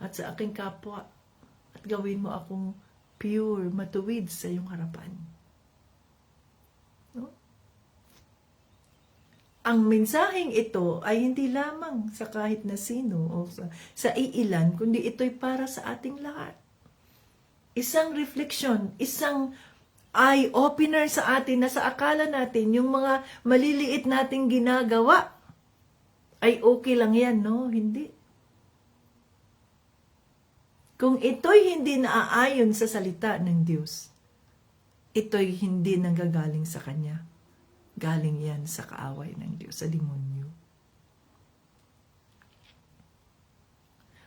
A: at sa aking kapwa. At gawin mo akong pure, matuwid sa iyong harapan. No? Ang mensaheng ito ay hindi lamang sa kahit na sino o sa iilan, kundi ito'y para sa ating lahat. Isang refleksyon, isang eye-opener sa atin na sa akala natin yung mga maliliit nating ginagawa ay okay lang yan, no? Hindi. Kung ito'y hindi naaayon sa salita ng Diyos, ito'y hindi nanggagaling sa Kanya. Galing yan sa kaaway ng Diyos, sa demonyo.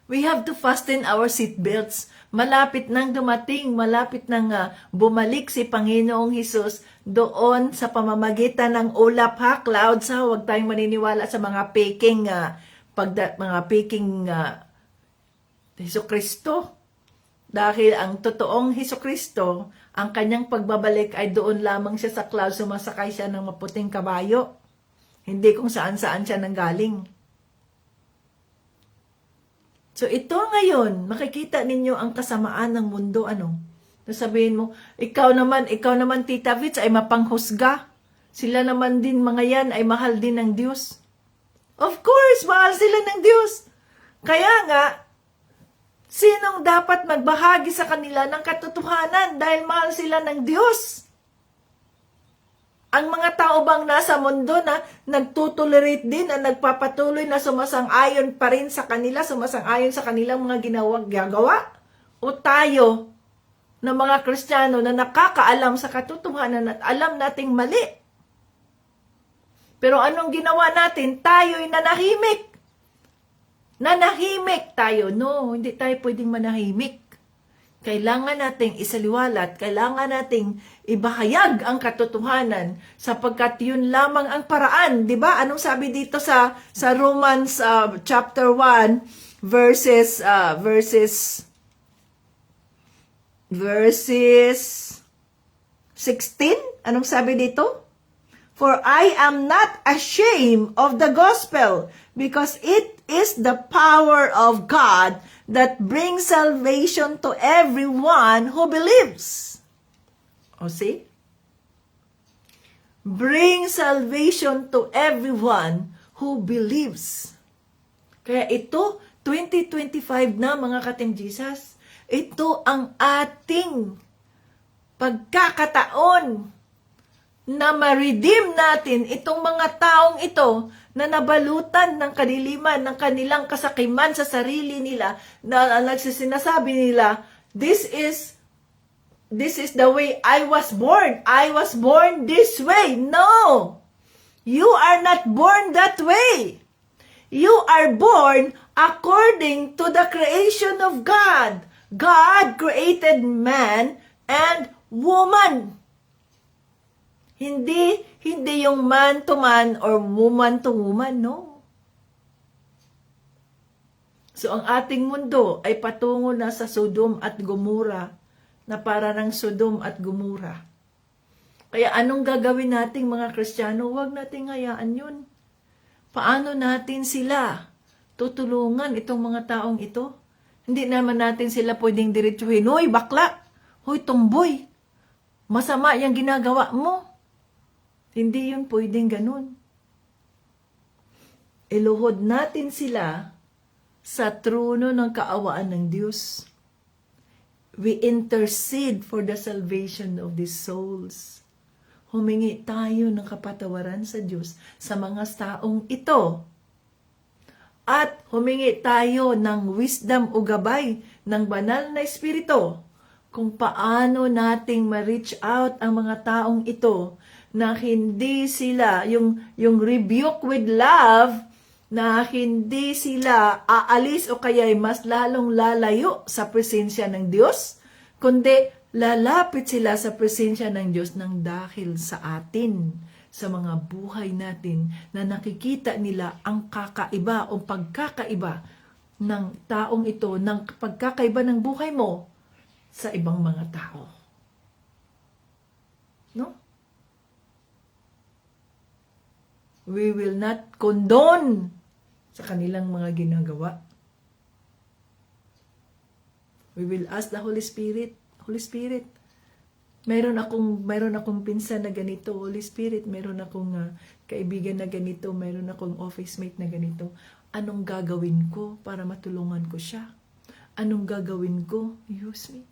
A: We have to fasten our seatbelts. Malapit nang dumating, malapit nang bumalik si Panginoong Hesus doon sa pamamagitan ng ulap ha, clouds ha. Huwag tayong maniniwala sa mga peking, Hesukristo. Dahil ang totoong Hesukristo, ang kanyang pagbabalik ay doon lamang siya sa clouds, sumasakay siya ng maputing kabayo. Hindi kung saan-saan siya nanggaling. So ito ngayon, makikita ninyo ang kasamaan ng mundo, ano? Sabihin mo, ikaw naman Tita Vits ay mapanghusga. Sila naman din mga yan ay mahal din ng Diyos. Of course, mahal sila ng Diyos. Kaya nga, sinong dapat magbahagi sa kanila ng katotohanan dahil mahal sila ng Diyos? Ang mga tao bang nasa mundo na nagtutolerate din, na nagpapatuloy na sumasang-ayon pa rin sa kanila, sumasang-ayon sa kanilang mga gagawa? O tayo, na mga Kristiyano na nakakaalam sa katotohanan at alam nating mali? Pero anong ginawa natin? Tayo'y nanahimik. Nanahimik tayo. No, hindi tayo pwedeng manahimik. Kailangan nating isaliwalat, kailangan nating ibahayag ang katotohanan sapagkat yun lamang ang paraan, 'di ba? Anong sabi dito sa Romans chapter 1 verses 16? Anong sabi dito? For I am not ashamed of the gospel, because it is the power of God that brings salvation to everyone who believes. O see? Bring salvation to everyone who believes. Kaya ito, 2025 na mga ka-Team Jesus, ito ang ating pagkakataon na ma-redeem natin itong mga taong ito na nabalutan ng kadiliman, ng kanilang kasakiman sa sarili nila, na nagsisinasabi nila, this is the way I was born. I was born this way. No! You are not born that way. You are born according to the creation of God. God created man and woman. Hindi yung man to man or woman to woman, no. So ang ating mundo ay patungo na sa Sodom at Gomora, na para ng Sodom at Gomora. Kaya anong gagawin nating mga Kristiyano? Huwag nating hayaan yun. Paano natin sila tutulungan, itong mga taong ito? Hindi naman natin sila pwedeng diretsuhin, hoy bakla, hoy tomboy, masama yung ginagawa mo. Hindi yun pwedeng ganun. Iluhod natin sila sa trono ng kaawaan ng Diyos. We intercede for the salvation of these souls. Humingi tayo ng kapatawaran sa Diyos sa mga taong ito. At humingi tayo ng wisdom o gabay ng banal na Espiritu kung paano nating ma-reach out ang mga taong ito na hindi sila, yung rebuke with love, na hindi sila aalis o kaya'y mas lalong lalayo sa presensya ng Diyos, kundi lalapit sila sa presensya ng Diyos ng dahil sa atin, sa mga buhay natin, na nakikita nila ang kakaiba o pagkakaiba ng taong ito, ng pagkakaiba ng buhay mo sa ibang mga tao. No? We will not condone sa kanilang mga ginagawa. We will ask the Holy Spirit, Holy Spirit, Mayroon akong pinsan na ganito, Holy Spirit, mayroon akong kaibigan na ganito, mayroon akong office mate na ganito. Anong gagawin ko para matulungan ko siya? Anong gagawin ko? Use me.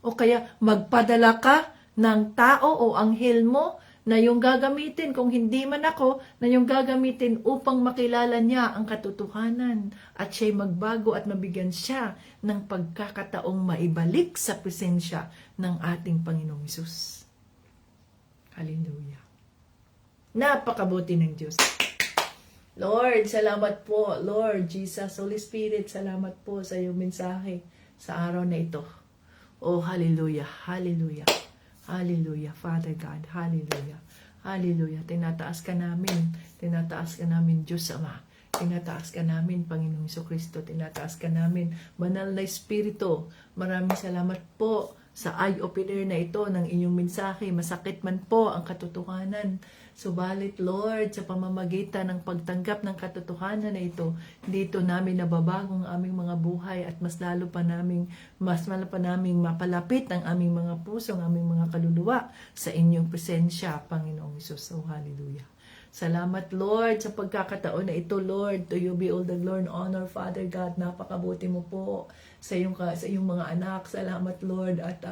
A: O kaya magpadala ka ng tao o anghel mo na yung gagamitin, kung hindi man ako, na yung gagamitin upang makilala niya ang katotohanan at siya'y magbago at mabigyan siya ng pagkakataong maibalik sa presensya ng ating Panginoong Hesus. Hallelujah. Napakabuti ng Diyos. Lord, salamat po. Lord Jesus, Holy Spirit, salamat po sa iyong mensahe sa araw na ito. Oh, hallelujah, hallelujah. Hallelujah, Father God. Hallelujah. Hallelujah. Tinataas ka namin. Tinataas ka namin, Diyos Ama. Tinataas ka namin, Panginoong Jesucristo. Tinataas ka namin, Banal na Espiritu. Maraming salamat po sa eye-opener na ito ng inyong mensahe. Masakit man po ang katotohanan. Subalit, Lord, sa pamamagitan ng pagtanggap ng katotohanan na ito, dito namin nababago ang aming mga buhay at mas lalo pa naming mapalapit ang aming mga puso, ang aming mga kaluluwa sa inyong presensya, Panginoong Hesus. Oh, hallelujah. Salamat, Lord, sa pagkakataon na ito, Lord. To you be all the glory and honor, Father God. Napakabuti mo po sa iyong mga anak. Salamat, Lord. At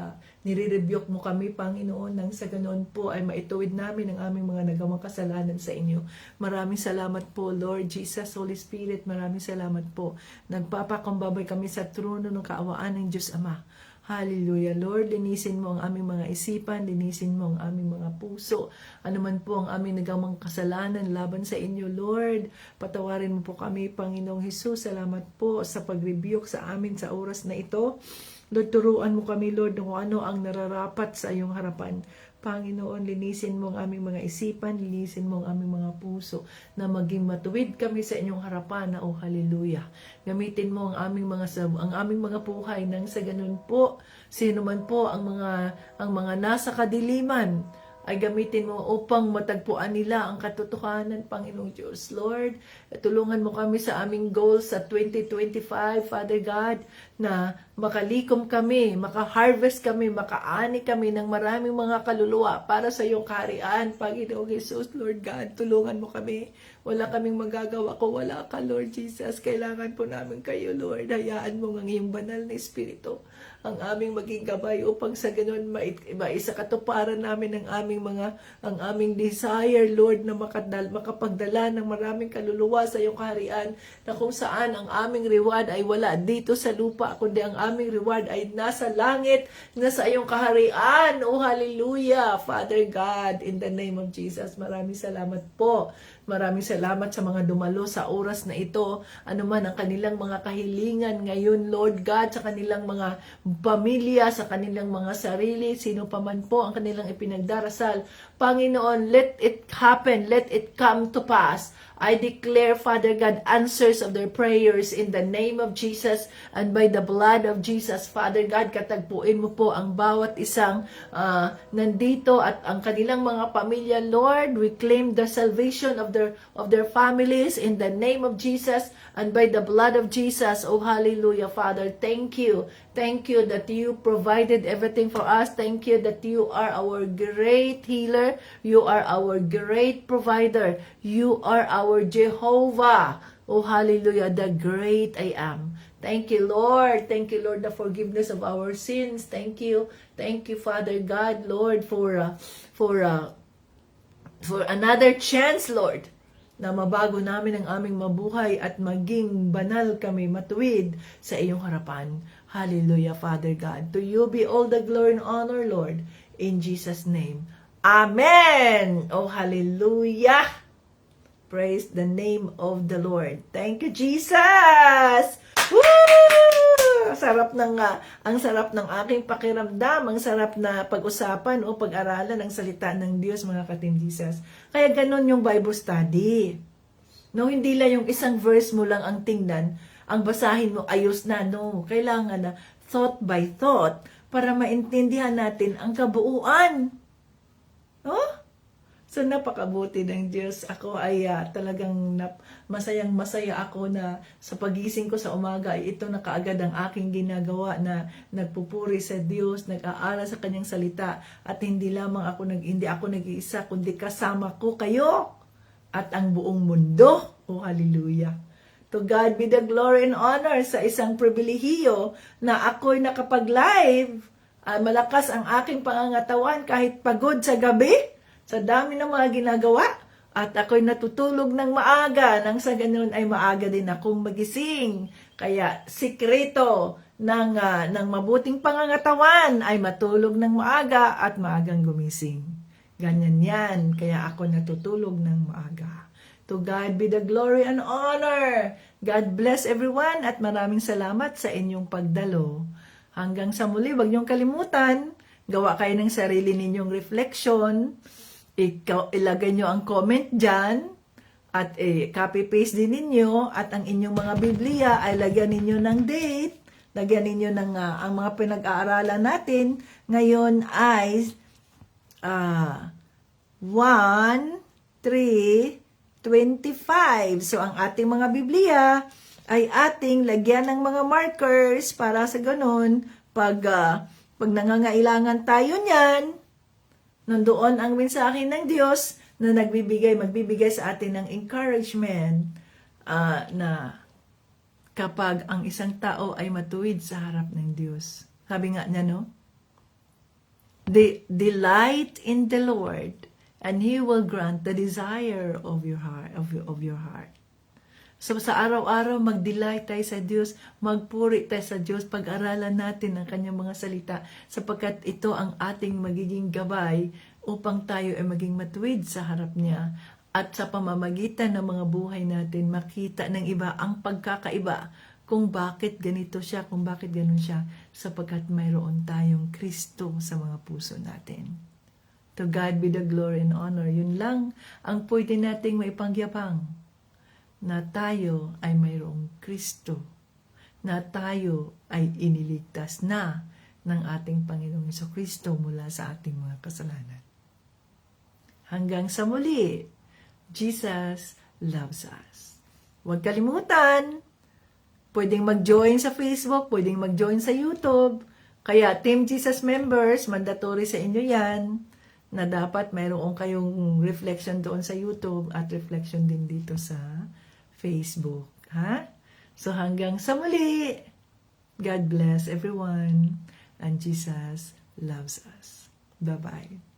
A: nire-rebuke mo kami, Panginoon, nang sa ganoon po ay maituwid namin ang aming mga nagawang kasalanan sa inyo. Maraming salamat po, Lord Jesus, Holy Spirit. Maraming salamat po. Nagpapakumbabay kami sa trono ng kaawaan ng Diyos Ama. Hallelujah. Lord, linisin mo ang aming mga isipan, linisin mo ang aming mga puso. Ano man po ang aming nagawang kasalanan laban sa inyo, Lord. Patawarin mo po kami, Panginoong Hesus. Salamat po sa pag-rebuke sa amin sa oras na ito. Lord, turuan mo kami, Lord, kung ano ang nararapat sa iyong harapan. Panginoon, linisin mo ang aming mga isipan, linisin mo ang aming mga puso, na maging matuwid kami sa inyong harapan na, oh, hallelujah. Gamitin mo ang aming mga buhay nang sa ganun po, sino man po ang mga nasa kadiliman, ay gamitin mo upang matagpuan nila ang katotohanan, Panginoong Diyos. Lord, tulungan mo kami sa aming goals sa 2025, Father God, na makalikom kami, maka-harvest kami, makaani kami ng maraming mga kaluluwa para sa iyong kaharian, Panginoong Jesus. Lord God, tulungan mo kami. Wala kaming magagawa kung wala ka, Lord Jesus. Kailangan po namin kayo, Lord. Hayaan mo ang iyong banal na Espiritu ang aming maging gabay upang sa ganun maisa katuparan namin ang aming desire, Lord, na makapagdala ng maraming kaluluwa sa iyong kaharian, na kung saan ang aming reward ay wala dito sa lupa, kundi ang aming reward ay nasa langit, nasa iyong kaharian. Oh, hallelujah, Father God, in the name of Jesus. Maraming salamat po. Maraming salamat sa mga dumalo sa oras na ito. Ano man ang kanilang mga kahilingan ngayon, Lord God, sa kanilang mga pamilya, sa kanilang mga sarili, sino pa man po ang kanilang ipinagdarasal. Panginoon, let it happen, let it come to pass. I declare, Father God, answers of their prayers in the name of Jesus and by the blood of Jesus. Father God, katagpuin mo po ang bawat isang nandito at ang kanilang mga pamilya, Lord. We claim the salvation of their families in the name of Jesus and by the blood of Jesus. Oh, hallelujah, Father. Thank you. Thank you that you provided everything for us. Thank you that you are our great healer. You are our great provider. You are our Jehovah. Oh, hallelujah, the great I am. Thank you, Lord. Thank you, Lord, the forgiveness of our sins. Thank you. Thank you, Father God, Lord, for another chance, Lord, na mabago namin ang aming mabuhay at maging banal kami, matuwid sa iyong harapan. Hallelujah, Father God. To you be all the glory and honor, Lord, in Jesus' name. Amen! Oh, hallelujah! Praise the name of the Lord. Thank you, Jesus! Woo! Ang sarap ng aking pakiramdam, ang sarap na pag-usapan o pag-aralan ng salita ng Diyos, mga ka-Team Jesus. Kaya ganun yung Bible study. No, hindi lang yung isang verse mo lang ang tingnan, ang basahin mo ayos na, no. Kailangan na thought by thought para maintindihan natin ang kabuuan. Oh? So, napakabuti ng Diyos. Ako ay talagang masayang-masaya ako na sa pagising ko sa umaga ay ito na kaagad ang aking ginagawa na nagpupuri sa Diyos, nag-aaral sa Kanyang salita at hindi ako nag-iisa kundi kasama ko kayo at ang buong mundo. Oh, hallelujah. To God be the glory and honor sa isang pribilehiyo na ako'y nakapag-live. Malakas ang aking pangangatawan kahit pagod sa gabi. Sa dami ng mga ginagawa, at ako'y natutulog ng maaga, nang sa ganun ay maaga din akong magising. Kaya sikreto ng mabuting pangangatawan ay matulog ng maaga at maagang gumising. Ganyan yan, kaya ako natutulog ng maaga. To God be the glory and honor. God bless everyone at maraming salamat sa inyong pagdalo. Hanggang sa muli, huwag niyong kalimutan, gawa kayo ng sarili ninyong reflection. Ilagay nyo ang comment dyan at copy-paste din ninyo at ang inyong mga Biblia ay lagyan ninyo ng date, lagyan ninyo ng ang mga pinag-aaralan natin. Ngayon ay 1/3/25. So ang ating mga Biblia ay ating lagyan ng mga markers para sa ganun, pag nangangailangan tayo niyan, nandoon ang mensahe ng Diyos na magbibigay sa atin ng encouragement na kapag ang isang tao ay matuwid sa harap ng Diyos. Sabi nga niya, no? Delight in the Lord and He will grant the desire of your heart, of your heart. So sa araw-araw, mag-delight tayo sa Diyos, magpuri tayo sa Diyos, pag-aralan natin ang Kanyang mga salita, sapagkat ito ang ating magiging gabay upang tayo ay maging matuwid sa harap niya. At sa pamamagitan ng mga buhay natin, makita ng iba ang pagkakaiba kung bakit ganito siya, kung bakit ganun siya, sapagkat mayroon tayong Kristo sa mga puso natin. To God be the glory and honor. Yun lang ang pwede nating maipangyapang, na tayo ay mayroong Kristo, na tayo ay iniligtas na ng ating Panginoong Jesucristo mula sa ating mga kasalanan. Hanggang sa muli, Jesus loves us. Huwag kalimutan, pwedeng mag-join sa Facebook, pwedeng mag-join sa YouTube. Kaya Team Jesus members, mandatory sa inyo yan, na dapat mayroon kayong reflection doon sa YouTube at reflection din dito sa Facebook, ha? So hanggang sa muli, God bless everyone and Jesus loves us. Bye-bye.